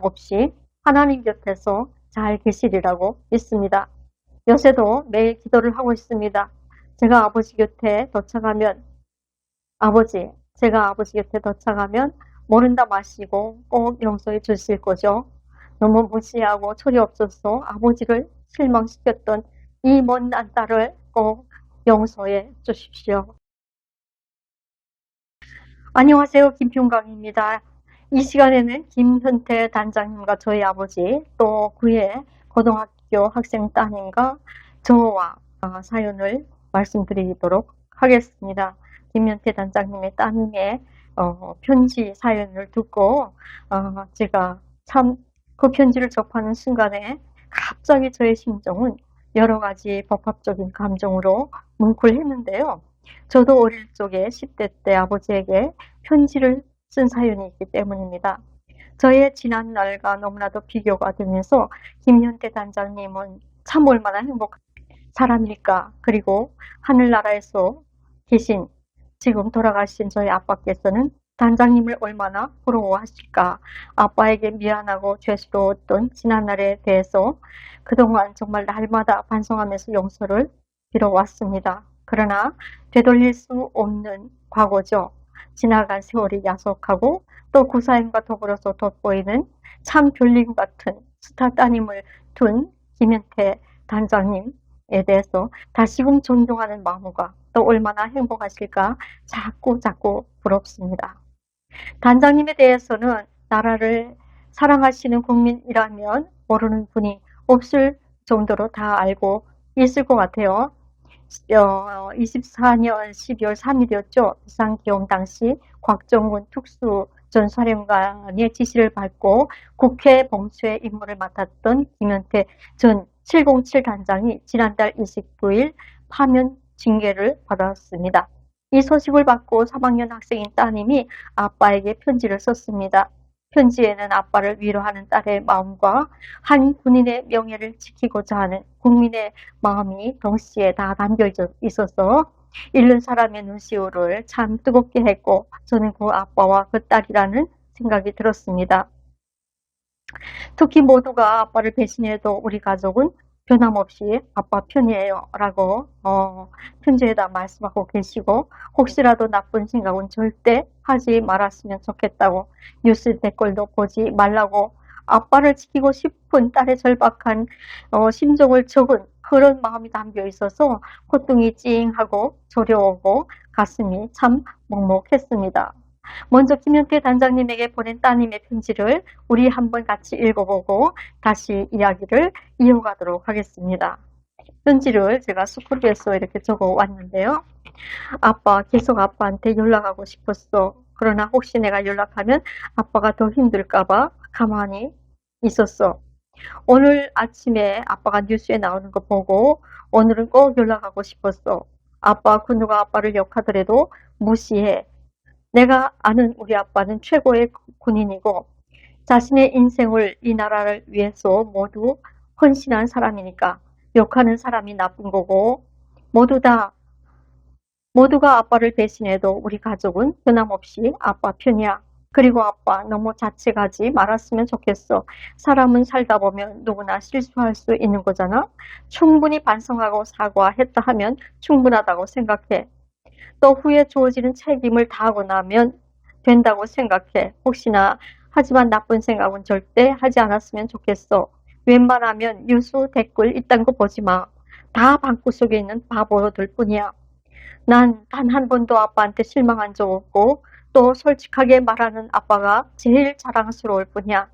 없이 하나님 곁에서 잘 계시리라고 믿습니다. 요새도 매일 기도를 하고 있습니다. 제가 아버지 곁에 도착하면 제가 아버지 곁에 도착하면 모른다 마시고 꼭 용서해 주실 거죠. 너무 무시하고 철이 없어서 아버지를 실망시켰던 이 못난 딸을 꼭 용서해 주십시오. 안녕하세요. 김평강입니다. 이 시간에는 김현태 단장님과 저희 아버지 또 그의 고등학교 학생 따님과 저와 사연을 말씀드리도록 하겠습니다. 김현태 단장님의 따님의 편지 사연을 듣고 제가 참 그 편지를 접하는 순간에 갑자기 저의 심정은 여러 가지 복합적인 감정으로 뭉클했는데요. 저도 어릴 적에 10대 때 아버지에게 편지를 쓴 사연이 있기 때문입니다. 저의 지난 날과 너무나도 비교가 되면서 김현태 단장님은 참 얼마나 행복한 사람일까. 그리고 하늘나라에서 계신 지금 돌아가신 저희 아빠께서는 단장님을 얼마나 부러워하실까. 아빠에게 미안하고 죄스러웠던 지난날에 대해서 그동안 정말 날마다 반성하면서 용서를 빌어왔습니다. 그러나 되돌릴 수 없는 과거죠. 지나간 세월이 야속하고 또 그 사연과 더불어서 돋보이는 참 별님 같은 스타 따님을 둔 김현태 단장님에 대해서 다시금 존경하는 마음과 또 얼마나 행복하실까 자꾸 부럽습니다. 단장님에 대해서는 나라를 사랑하시는 국민이라면 모르는 분이 없을 정도로 다 알고 있을 것 같아요. 24년 12월 3일이었죠. 비상계엄 당시 곽정훈 특수전사령관의 지시를 받고 국회 봉쇄 임무를 맡았던 김현태 전 707 단장이 지난달 29일 파면 징계를 받았습니다. 이 소식을 받고 3학년 학생인 따님이 아빠에게 편지를 썼습니다. 편지에는 아빠를 위로하는 딸의 마음과 한 군인의 명예를 지키고자 하는 국민의 마음이 동시에 다 담겨 있어서 잃는 사람의 눈시울을 참 뜨겁게 했고 저는 그 아빠와 그 딸이라는 생각이 들었습니다. 특히 모두가 아빠를 배신해도 우리 가족은 변함없이 아빠 편이에요 라고 편지에다 말씀하고 계시고 혹시라도 나쁜 생각은 절대 하지 말았으면 좋겠다고 뉴스 댓글도 보지 말라고 아빠를 지키고 싶은 딸의 절박한 심정을 적은 그런 마음이 담겨 있어서 콧등이 찡하고 저려오고 가슴이 참 먹먹했습니다. 먼저 김현태 단장님에게 보낸 따님의 편지를 우리 한번 같이 읽어보고 다시 이야기를 이어가도록 하겠습니다. 편지를 제가 스크랩에서 이렇게 적어 왔는데요. 아빠, 계속 아빠한테 연락하고 싶었어. 그러나 혹시 내가 연락하면 아빠가 더 힘들까봐 가만히 있었어. 오늘 아침에 아빠가 뉴스에 나오는 거 보고 오늘은 꼭 연락하고 싶었어. 아빠, 그 누가 아빠를 욕하더라도 무시해. 내가 아는 우리 아빠는 최고의 군인이고 자신의 인생을 이 나라를 위해서 모두 헌신한 사람이니까 욕하는 사람이 나쁜 거고 모두가 아빠를 배신해도 우리 가족은 변함없이 아빠 편이야. 그리고 아빠 너무 자책하지 말았으면 좋겠어. 사람은 살다 보면 누구나 실수할 수 있는 거잖아. 충분히 반성하고 사과했다 하면 충분하다고 생각해. 또 후에 주어지는 책임을 다하고 나면 된다고 생각해. 혹시나 하지만 나쁜 생각은 절대 하지 않았으면 좋겠어. 웬만하면 뉴스 댓글 이딴 거 보지 마. 다 방구석에 있는 바보들 뿐이야. 난 단 한 번도 아빠한테 실망한 적 없고 또 솔직하게 말하는 아빠가 제일 자랑스러울 뿐이야.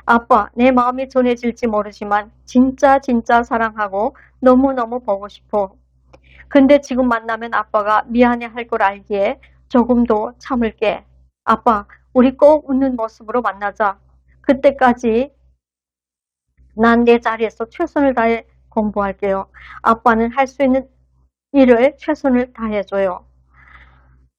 아빠, 내 마음이 전해질지 모르지만 진짜 사랑하고 너무너무 보고 싶어. 근데 지금 만나면 아빠가 미안해 할 걸 알기에 조금도 참을게. 아빠, 우리 꼭 웃는 모습으로 만나자. 그때까지 난 내 자리에서 최선을 다해 공부할게요. 아빠는 할 수 있는 일을 최선을 다해줘요.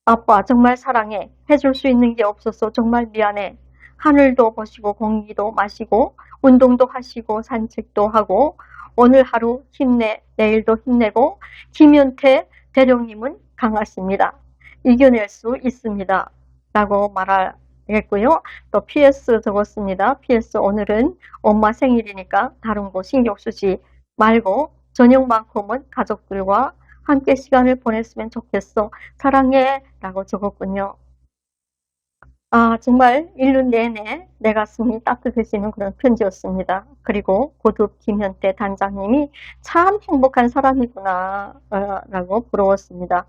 아빠, 정말 사랑해. 해줄 수 있는 게 없어서 정말 미안해. 하늘도 보시고 공기도 마시고 운동도 하시고 산책도 하고 오늘 하루 힘내, 내일도 힘내고 김현태 대령님은 강하십니다. 이겨낼 수 있습니다. 라고 했고요. 또 PS 적었습니다. PS 오늘은 엄마 생일이니까 다른 거 신경 쓰지 말고 저녁만큼은 가족들과 함께 시간을 보냈으면 좋겠어. 사랑해 라고 적었군요. 정말 1년 내내 내 가슴이 따뜻해지는 그런 편지였습니다. 그리고 고급 김현태 단장님이 참 행복한 사람이구나 라고 부러웠습니다.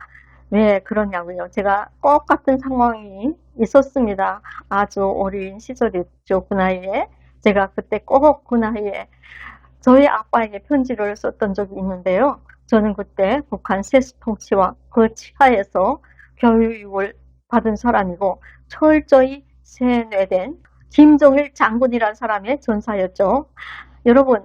왜 그러냐고요. 제가 똑같은 상황이 있었습니다. 아주 어린 시절이었죠. 그 나이에. 제가 그때 꼭 그 나이에 저희 아빠에게 편지를 썼던 적이 있는데요. 저는 그때 북한 세수 통치와 그 치하에서 교육을 받은 사람이고 철저히 세뇌된 김정일 장군이라는 사람의 전사였죠. 여러분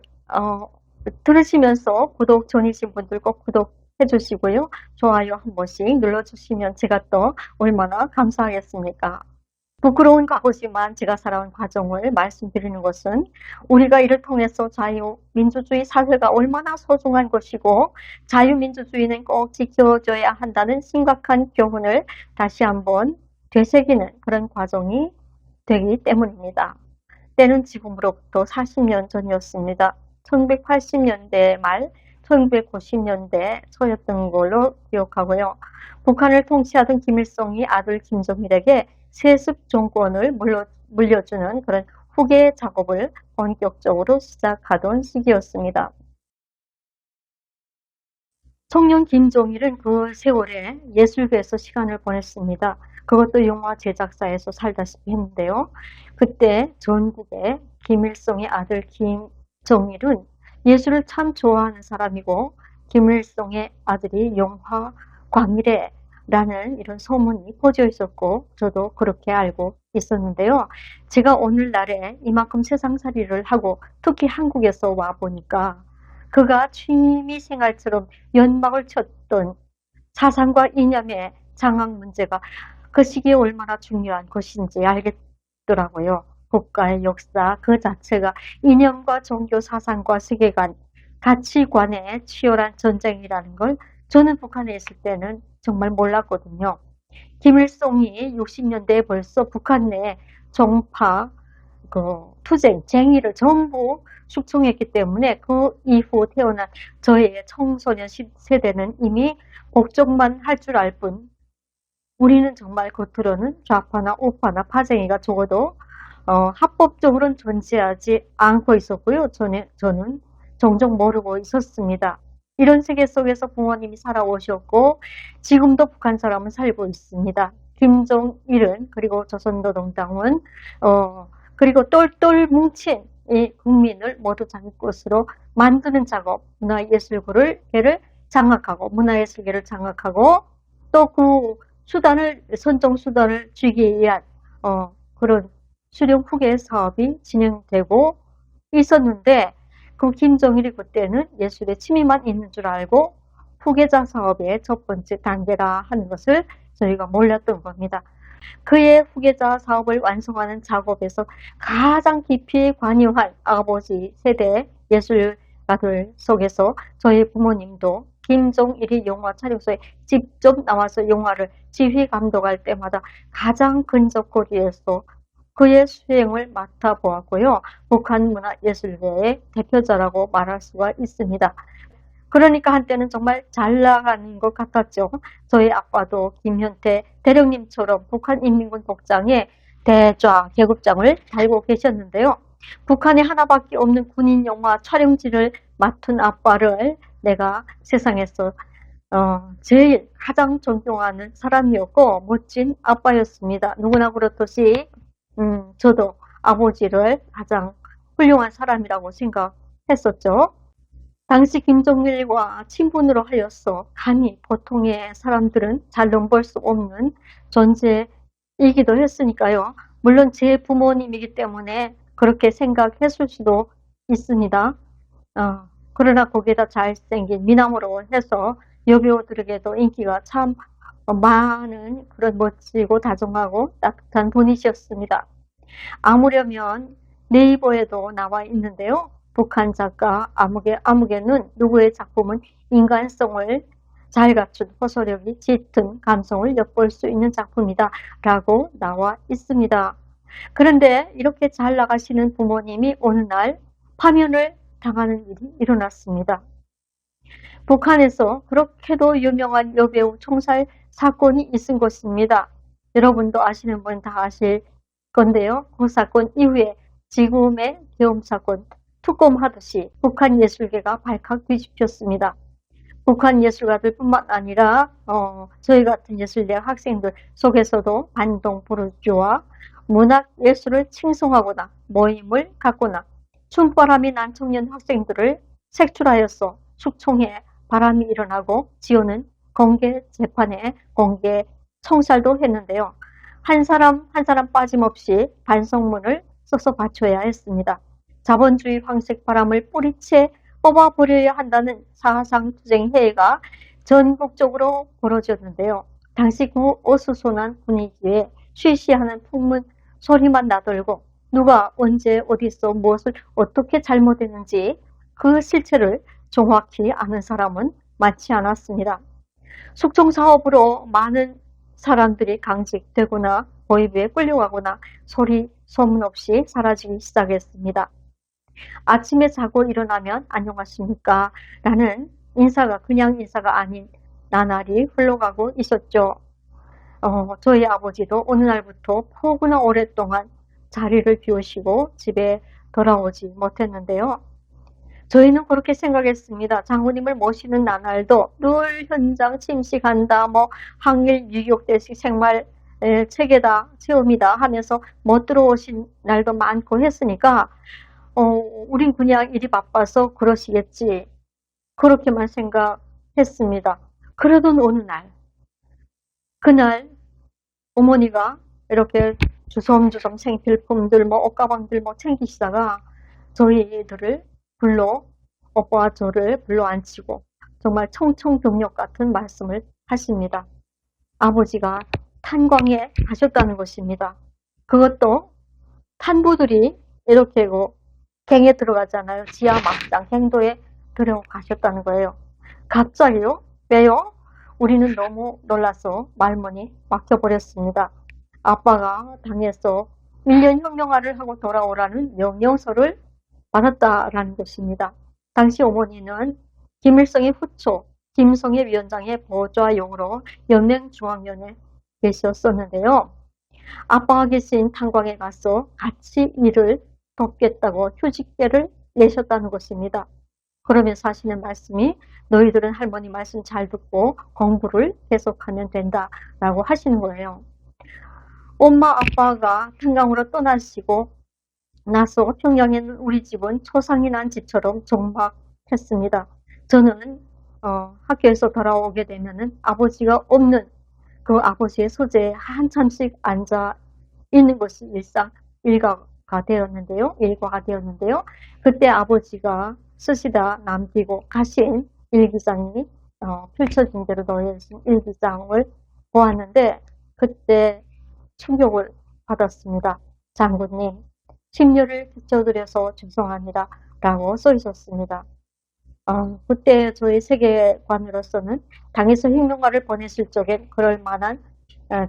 들으시면서 구독 전이신 분들 꼭 구독해 주시고요. 좋아요 한 번씩 눌러주시면 제가 또 얼마나 감사하겠습니까. 부끄러운 과거지만 제가 살아온 과정을 말씀드리는 것은 우리가 이를 통해서 자유민주주의 사회가 얼마나 소중한 것이고 자유민주주의는 꼭 지켜줘야 한다는 심각한 교훈을 다시 한번 되새기는 그런 과정이 되기 때문입니다. 때는 지금으로부터 40년 전이었습니다. 1980년대 말 1990년대 초였던 걸로 기억하고요. 북한을 통치하던 김일성이 아들 김정일에게 세습 정권을 물려주는 그런 후계 작업을 본격적으로 시작하던 시기였습니다. 청년 김정일은 그 세월에 예술계에서 시간을 보냈습니다. 그것도 영화 제작사에서 살다시피 했는데요. 그때 전국에 김일성의 아들 김정일은 예술을 참 좋아하는 사람이고 김일성의 아들이 영화 광일애라는 이런 소문이 퍼져 있었고 저도 그렇게 알고 있었는데요. 제가 오늘날에 이만큼 세상살이를 하고 특히 한국에서 와보니까 그가 취미생활처럼 연막을 쳤던 사상과 이념의 장악 문제가 그 시기에 얼마나 중요한 것인지 알겠더라고요. 국가의 역사 그 자체가 이념과 종교 사상과 세계관, 가치관의 치열한 전쟁이라는 걸 저는 북한에 있을 때는 정말 몰랐거든요. 김일성이 60년대에 벌써 북한 내 종파, 투쟁, 쟁의를 전부 숙청했기 때문에 그 이후 태어난 저의 청소년 세대는 이미 복종만 할 줄 알 뿐 우리는 정말 겉으로는 좌파나 우파나 파쟁이가 적어도 합법적으로는 존재하지 않고 있었고요. 저는 종종 모르고 있었습니다. 이런 세계 속에서 부모님이 살아오셨고 지금도 북한 사람은 살고 있습니다. 김정일은 그리고 조선노동당은 그리고 똘똘 뭉친 이 국민을 모두 자기 것으로 만드는 작업, 문화예술계를 장악하고 문화예술계를 장악하고 또 그 선정 수단을 주기 위한 그런 수령 후계 사업이 진행되고 있었는데 그 김정일이 그때는 예술에 취미만 있는 줄 알고 후계자 사업의 첫 번째 단계라 하는 것을 저희가 몰랐던 겁니다. 그의 후계자 사업을 완성하는 작업에서 가장 깊이 관여한 아버지 세대 예술가들 속에서 저희 부모님도 김정일이 영화 촬영소에 직접 나와서 영화를 지휘 감독할 때마다 가장 근접거리에서 그의 수행을 맡아보았고요. 북한 문화예술계의 대표자라고 말할 수가 있습니다. 그러니까 한때는 정말 잘 나가는 것 같았죠. 저희 아빠도 김현태 대령님처럼 북한인민군 복장에 대좌 계급장을 달고 계셨는데요. 북한에 하나밖에 없는 군인 영화 촬영지를 맡은 아빠를 내가 세상에서 제일 가장 존경하는 사람이었고 멋진 아빠였습니다. 누구나 그렇듯이 저도 아버지를 가장 훌륭한 사람이라고 생각했었죠. 당시 김정일과 친분으로 하여서 감히 보통의 사람들은 잘 넘볼 수 없는 존재이기도 했으니까요. 물론 제 부모님이기 때문에 그렇게 생각했을 수도 있습니다. 그러나 거기에다 잘생긴 미남으로 해서 여배우들에게도 인기가 참 많은 그런 멋지고 다정하고 따뜻한 분이셨습니다. 아무려면 네이버에도 나와 있는데요. 북한 작가 아무개는 누구의 작품은 인간성을 잘 갖춘 호소력이 짙은 감성을 엿볼 수 있는 작품이다 라고 나와 있습니다. 그런데 이렇게 잘 나가시는 부모님이 어느 날 파면을 당하는 일이 일어났습니다. 북한에서 그렇게도 유명한 여배우 총살 사건이 있은 것입니다. 여러분도 아시는 분 다 아실 건데요. 그 사건 이후에 지금의 계엄 사건 특검하듯이 북한 예술계가 발칵 뒤집혔습니다. 북한 예술가들뿐만 아니라 저희 같은 예술대학 학생들 속에서도 반동 부르주아 문학 예술을 칭송하거나 모임을 갖거나 춤바람이 난 청년 학생들을 색출하여서 숙청해 바람이 일어나고 지오는 공개 재판에 공개 청살도 했는데요. 한 사람 한 사람 빠짐없이 반성문을 써서 바쳐야 했습니다. 자본주의 황색 바람을 뿌리채 뽑아버려야 한다는 사상투쟁 회의가 전국적으로 벌어졌는데요. 당시 그 어수선한 분위기에 쉬쉬하는 풍문 소리만 나돌고 누가 언제 어디서 무엇을 어떻게 잘못했는지 그 실체를 정확히 아는 사람은 많지 않았습니다. 숙청 사업으로 많은 사람들이 강직되거나 보위부에 끌려가거나 소리 소문 없이 사라지기 시작했습니다. 아침에 자고 일어나면 안녕하십니까 라는 인사가 그냥 인사가 아닌 나날이 흘러가고 있었죠. 저희 아버지도 어느 날부터 포구나 오랫동안 자리를 비우시고 집에 돌아오지 못했는데요. 저희는 그렇게 생각했습니다. 장모님을 모시는 나날도 늘 현장 침식한다, 항일 유격대식 생활 체계다, 체험이다 하면서 못 들어오신 날도 많고 했으니까 우린 그냥 일이 바빠서 그러시겠지. 그렇게만 생각했습니다. 그러던 어느 날, 그날 어머니가 이렇게 주섬주섬 생필품들, 옷가방들 챙기시다가 저희들을 오빠와 저를 불러 앉히고 정말 청청병력 같은 말씀을 하십니다. 아버지가 탄광에 가셨다는 것입니다. 그것도 탄부들이 이렇게 갱에 들어가잖아요. 지하 막장 행도에 들어가셨다는 거예요. 갑자기요? 왜요? 우리는 너무 놀라서 말문이 막혀버렸습니다. 아빠가 당에서 밀련혁명화를 하고 돌아오라는 명령서를 받았다라는 것입니다. 당시 어머니는 김일성의 후초, 김성애 위원장의 보좌용으로 연맹중앙위원회에 계셨었는데요. 아빠가 계신 탄광에 가서 같이 일을 돕겠다고 휴직계를 내셨다는 것입니다. 그러면서 하시는 말씀이 너희들은 할머니 말씀 잘 듣고 공부를 계속하면 된다라고 하시는 거예요. 엄마 아빠가 탄광으로 떠나시고 나서 평양에 있는 우리 집은 초상이 난 집처럼 정막했습니다. 저는 학교에서 돌아오게 되면은 아버지가 없는 그 아버지의 소재에 한참씩 앉아 있는 것이 일과가 되었는데요. 그때 아버지가 쓰시다 남기고 가신 일기장이 펼쳐진 대로 놓여진 일기장을 보았는데 그때 충격을 받았습니다. 장군님, 심려를 끼쳐드려서 죄송합니다. 라고 써 있었습니다. 그때 저희 세계관으로서는 당에서 혁명가를 보냈을 적엔 그럴 만한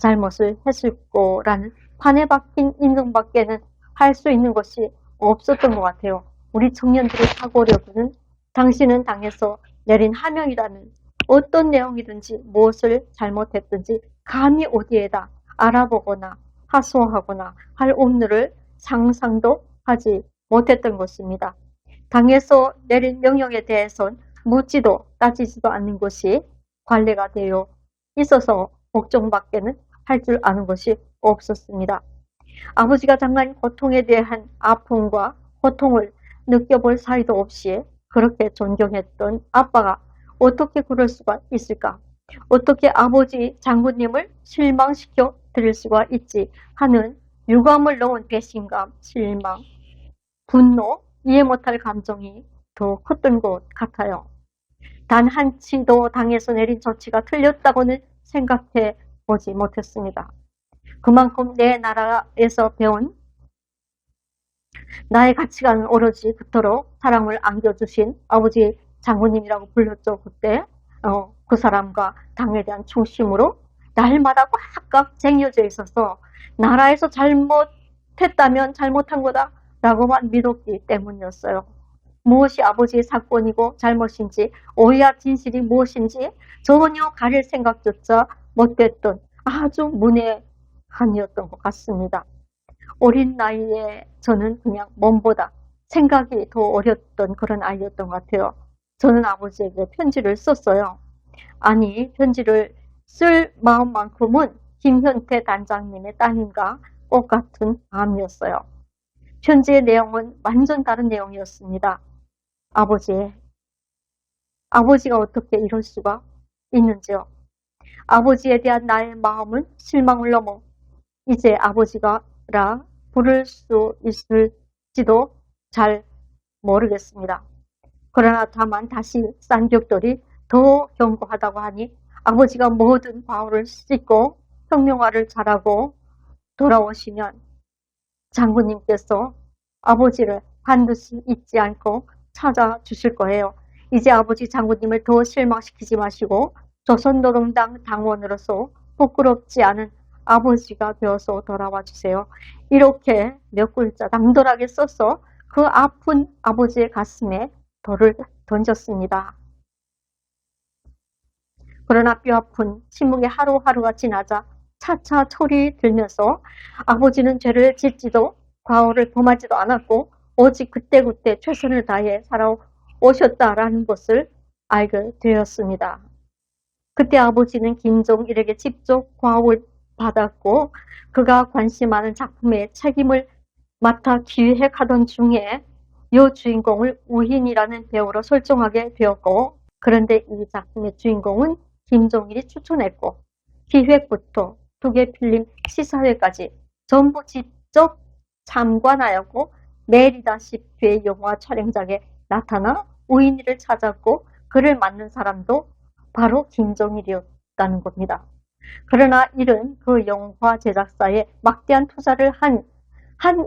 잘못을 했을 거라는 판에 박힌 인정밖에는 할 수 있는 것이 없었던 것 같아요. 우리 청년들의 사고력은 당신은 당에서 내린 하명이라는 어떤 내용이든지 무엇을 잘못했든지 감히 어디에다 알아보거나 하소하거나 할 오늘을 상상도 하지 못했던 것입니다. 당에서 내린 명령에 대해선 묻지도 따지지도 않는 것이 관례가 되어 있어서 걱정밖에는 할 줄 아는 것이 없었습니다. 아버지가 당한 고통에 대한 아픔과 고통을 느껴볼 사이도 없이 그렇게 존경했던 아빠가 어떻게 그럴 수가 있을까? 어떻게 아버지 장군님을 실망시켜 드릴 수가 있지 하는 유감을 넣은 배신감, 실망, 분노, 이해 못할 감정이 더 컸던 것 같아요. 단 한치도 당에서 내린 조치가 틀렸다고는 생각해 보지 못했습니다. 그만큼 내 나라에서 배운 나의 가치관은 오로지 그토록 사랑을 안겨주신 아버지 장군님이라고 불렀죠. 그때 그 사람과 당에 대한 충심으로 날마다 꽉꽉 쟁여져 있어서 나라에서 잘못 잘못했다면 잘못한 거다 라고만 믿었기 때문이었어요. 무엇이 아버지의 사건이고 잘못인지, 오해와 진실이 무엇인지 전혀 가릴 생각조차 못했던 아주 문외한이었던 것 같습니다. 어린 나이에 저는 그냥 몸보다 생각이 더 어렸던 그런 아이였던 것 같아요. 저는 아버지에게 편지를 썼어요. 아니, 편지를 쓸 마음만큼은 김현태 단장님의 따님과 똑같은 마음이었어요. 편지의 내용은 완전 다른 내용이었습니다. 아버지가 어떻게 이럴 수가 있는지요. 아버지에 대한 나의 마음은 실망을 넘어 이제 아버지가라 부를 수 있을지도 잘 모르겠습니다. 그러나 다만 다시 쌍벽돌이 더 견고하다고 하니 아버지가 모든 과오를 씻고 혁명화를 잘하고 돌아오시면 장군님께서 아버지를 반드시 잊지 않고 찾아주실 거예요. 이제 아버지 장군님을 더 실망시키지 마시고 조선노동당 당원으로서 부끄럽지 않은 아버지가 되어서 돌아와 주세요. 이렇게 몇 글자 당돌하게 써서 그 아픈 아버지의 가슴에 돌을 던졌습니다. 그러나 뼈아픈 침묵의 하루하루가 지나자 차차 철이 들면서 아버지는 죄를 짓지도 과오를 범하지도 않았고 오직 그때그때 최선을 다해 살아오셨다라는 것을 알게 되었습니다. 그때 아버지는 김종일에게 직접 과오를 받았고 그가 관심하는 작품의 책임을 맡아 기획하던 중에 여주인공을 우인이라는 배우로 설정하게 되었고 그런데 이 작품의 주인공은 김종일이 추천했고 기획부터 두개 필름 시사회까지 전부 직접 참관하였고 내리다시피 영화 촬영장에 나타나 우인이를 찾았고 그를 만난 사람도 바로 김종일이었다는 겁니다. 그러나 이는 그 영화 제작사에 막대한 투자를 한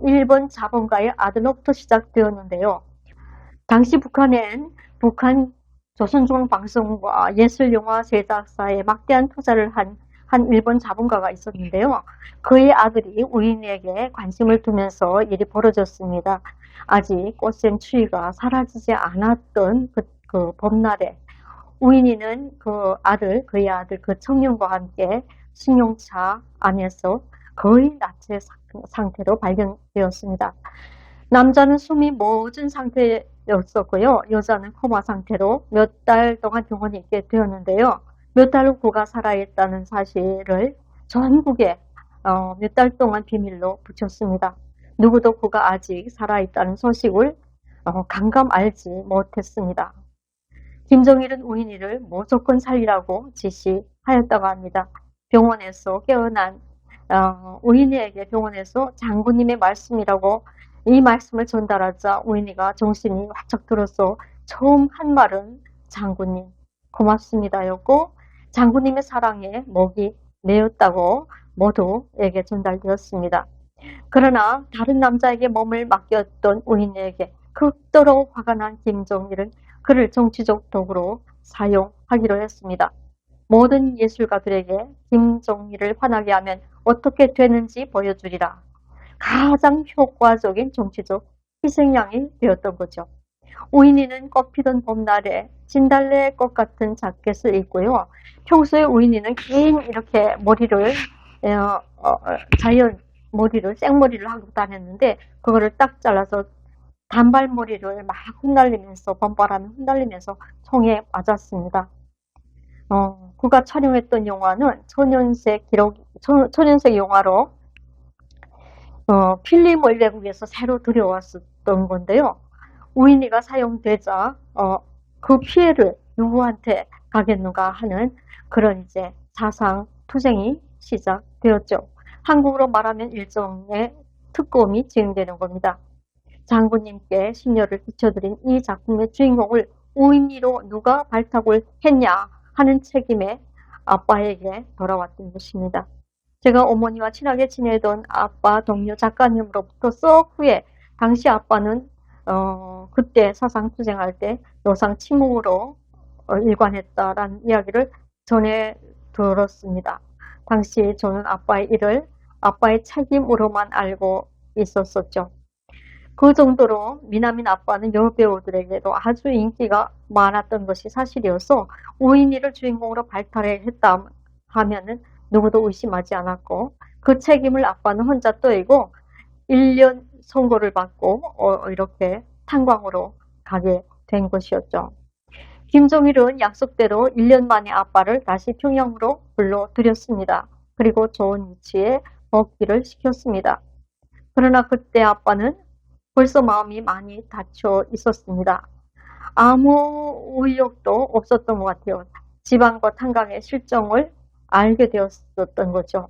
일본 자본가의 아들로부터 시작되었는데요. 당시 북한 조선중앙방송과 예술영화 제작사에 막대한 투자를 한 일본 자본가가 있었는데요. 그의 아들이 우인에게 관심을 두면서 일이 벌어졌습니다. 아직 꽃샘 추위가 사라지지 않았던 그 봄날에 우인이는 그의 아들 그 청년과 함께 승용차 안에서 거의 나체 상태로 발견되었습니다. 남자는 숨이 멎은 상태였었고요. 여자는 코마 상태로 몇 달 동안 병원에 있게 되었는데요. 몇 달 후 그가 살아있다는 사실을 전국에 몇 달 동안 비밀로 붙였습니다. 누구도 그가 아직 살아있다는 소식을 감감 알지 못했습니다. 김종일은 우인이를 무조건 살리라고 지시하였다고 합니다. 병원에서 깨어난 우인이에게 병원에서 장군님의 말씀이라고 이 말씀을 전달하자 우인이가 정신이 활짝 들어서 처음 한 말은 장군님 고맙습니다였고 장군님의 사랑에 목이 메었다고 모두에게 전달되었습니다. 그러나 다른 남자에게 몸을 맡겼던 우인이에게 극도로 화가 난 김종일은 그를 정치적 도구로 사용하기로 했습니다. 모든 예술가들에게 김종일을 화나게 하면 어떻게 되는지 보여주리라. 가장 효과적인 정치적 희생양이 되었던 거죠. 우인이는 꽃피던 봄날에 진달래 꽃 같은 자켓을 입고요. 평소에 우인이는 긴 이렇게 머리를 자연 머리를 생머리를 하고 다녔는데 그거를 딱 잘라서 단발머리를 막 흩날리면서 봄바람에 흩날리면서 총에 맞았습니다. 그가 촬영했던 영화는 초년색 영화로 필름을 외국에서 새로 들여왔었던 건데요. 우인이가 사용되자 그 피해를 누구한테 가겠는가 하는 그런 이제 사상 투쟁이 시작되었죠. 한국으로 말하면 일종의 특검이 진행되는 겁니다. 장군님께 신녀를 비춰드린 이 작품의 주인공을 우인이로 누가 발탁을 했냐 하는 책임에 아빠에게 돌아왔던 것입니다. 제가 어머니와 친하게 지내던 아빠 동료 작가님으로부터 썩 후에 당시 아빠는 그때 사상투쟁할 때 노상 침묵으로 일관했다라는 이야기를 전해 들었습니다. 당시 저는 아빠의 일을 아빠의 책임으로만 알고 있었었죠. 그 정도로 미나민 아빠는 여배우들에게도 아주 인기가 많았던 것이 사실이어서 우인이를 주인공으로 발탁했다 하면은 누구도 의심하지 않았고, 그 책임을 아빠는 혼자 떠이고 1년 선고를 받고 이렇게 탄광으로 가게 된 것이었죠. 김종일은 약속대로 1년 만에 아빠를 다시 평양으로 불러들였습니다. 그리고 좋은 위치에 먹기를 시켰습니다. 그러나 그때 아빠는 벌써 마음이 많이 닫혀 있었습니다. 아무 의욕도 없었던 것 같아요. 지방과 탄광의 실정을 알게 되었었던 거죠.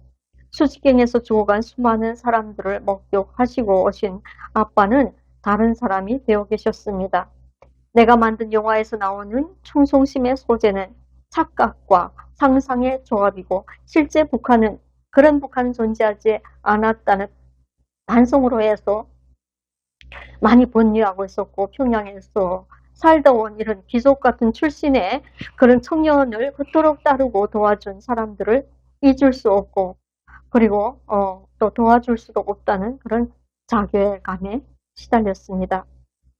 수직행에서 죽어간 수많은 사람들을 목격하시고 오신 아빠는 다른 사람이 되어 계셨습니다. 내가 만든 영화에서 나오는 충성심의 소재는 착각과 상상의 조합이고, 실제 북한은 그런 북한은 존재하지 않았다는 반성으로 해서 많이 번뇌하고 있었고, 평양에서 살다 온 이런 귀족 같은 출신의 그런 청년을 그토록 따르고 도와준 사람들을 잊을 수 없고, 그리고 또 도와줄 수도 없다는 그런 자괴감에 시달렸습니다.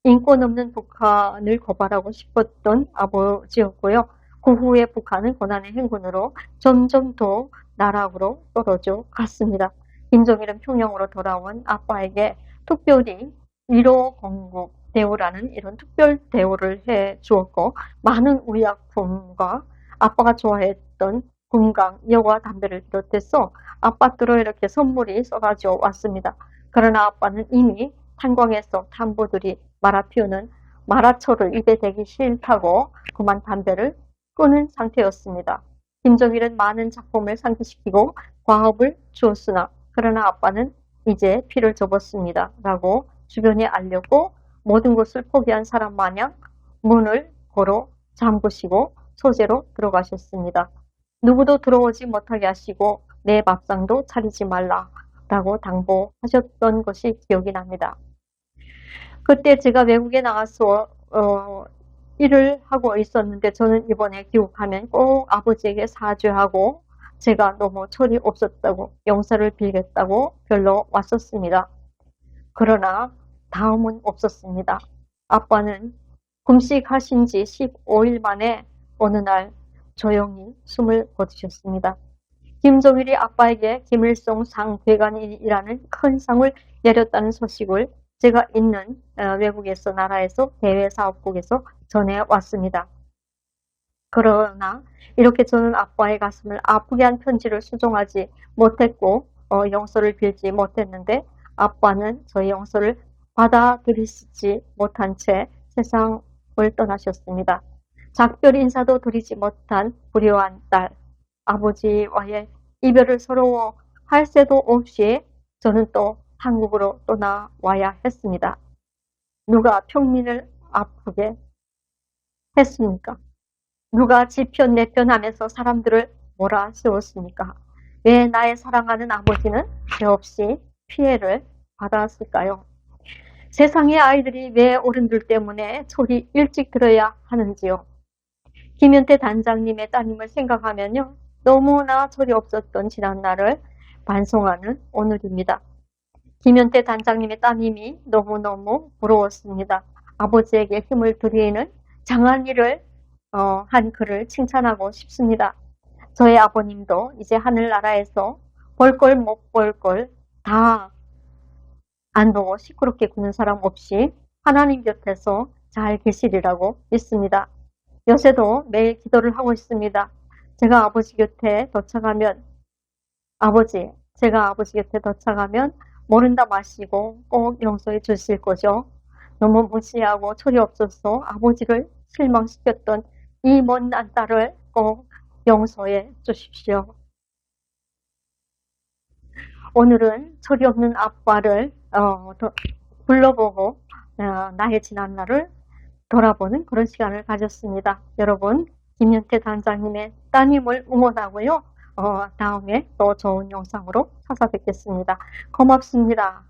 인권 없는 북한을 고발하고 싶었던 아버지였고요. 그 후에 북한은 고난의 행군으로 점점 더 나락으로 떨어져 갔습니다. 김정일은 평양으로 돌아온 아빠에게 특별히 1호 공급 대우라는 이런 특별 대우를 해 주었고, 많은 의약품과 아빠가 좋아했던 건강, 여과 담배를 비롯해서 아빠들로 이렇게 선물이 쏟아져 왔습니다. 그러나 아빠는 이미 탄광에서 탄부들이 말아 피우는 마라초를 입에 대기 싫다고 그만 담배를 끊은 상태였습니다. 김정일은 많은 작품을 상기시키고 과업을 주었으나, 그러나 아빠는 이제 피를 접었습니다. 라고 주변에 알렸고, 모든 것을 포기한 사람 마냥 문을 걸어 잠그시고 소재로 들어가셨습니다. 누구도 들어오지 못하게 하시고 내 밥상도 차리지 말라 라고 당부하셨던 것이 기억이 납니다. 그때 제가 외국에 나가서 일을 하고 있었는데, 저는 이번에 귀국하면 꼭 아버지에게 사죄하고 제가 너무 철이 없었다고 용서를 빌겠다고 별로 왔었습니다. 그러나 다음은 없었습니다. 아빠는 금식하신 지 15일 만에 어느 날 조용히 숨을 거두셨습니다. 김정일이 아빠에게 김일성 상궤관이라는 큰 상을 내렸다는 소식을 제가 있는 외국에서 나라에서 대외사업국에서 전해왔습니다. 그러나 이렇게 저는 아빠의 가슴을 아프게 한 편지를 수정하지 못했고 용서를 빌지 못했는데, 아빠는 저의 용서를 받아들이시지 못한 채 세상을 떠나셨습니다. 작별 인사도 드리지 못한 불효한 딸, 아버지와의 이별을 서러워할 새도 없이 저는 또 한국으로 떠나와야 했습니다. 누가 평민을 아프게 했습니까? 누가 지편 내편 하면서 사람들을 몰아세웠습니까? 왜 나의 사랑하는 아버지는 죄 없이 피해를 받았을까요? 세상의 아이들이 왜 어른들 때문에 소리 일찍 들어야 하는지요? 김현태 단장님의 따님을 생각하면요, 너무나 철이 없었던 지난날을 반성하는 오늘입니다. 김현태 단장님의 따님이 너무너무 부러웠습니다. 아버지에게 힘을 드리는 장한 일을 한 그를 칭찬하고 싶습니다. 저의 아버님도 이제 하늘나라에서 볼 걸 못 볼 걸 다 안 보고 시끄럽게 구는 사람 없이 하나님 곁에서 잘 계시리라고 믿습니다. 요새도 매일 기도를 하고 있습니다. 제가 아버지 곁에 도착하면 모른다 마시고 꼭 용서해 주실 거죠. 너무 무시하고 철이 없어서 아버지를 실망시켰던 이 못난 딸을 꼭 용서해 주십시오. 오늘은 철이 없는 아빠를 불러보고 나의 지난날을 돌아보는 그런 시간을 가졌습니다. 여러분, 김현태 단장님의 따님을 응원하고요. 다음에 또 좋은 영상으로 찾아뵙겠습니다. 고맙습니다.